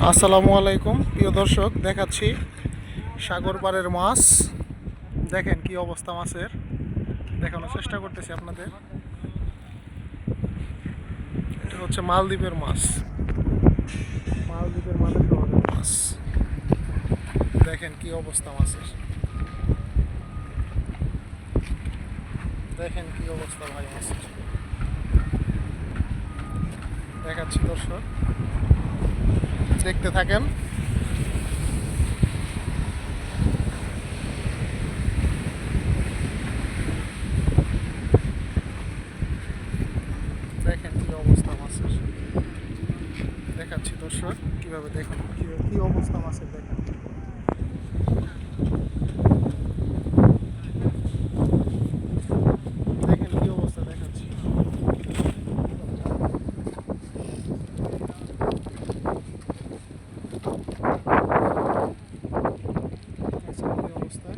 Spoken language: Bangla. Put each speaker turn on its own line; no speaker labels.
আসসালামু আলাইকুম প্রিয় দর্শক, দেখাচ্ছি সাগর পাড়ের মাছ। দেখেন কি অবস্থা মাছের, দেখানোর চেষ্টা করতেছি আপনাদের। এটা হচ্ছে মালদ্বীপের মাছ, মালদ্বীপের মাঝে শহরের মাছ। দেখেন কি অবস্থা মাছের, দেখেন কি অবস্থা ভাই মাছের। দেখাচ্ছি দর্শক, দেখতে থাকেন। দেখেন কি অবস্থা মাছের, দেখাচ্ছি দর্শক কিভাবে, দেখুন কি অবস্থা মাছের। দেখেন দেখেন কি অবস্থা, দেখাচ্ছি। কি অবস্থা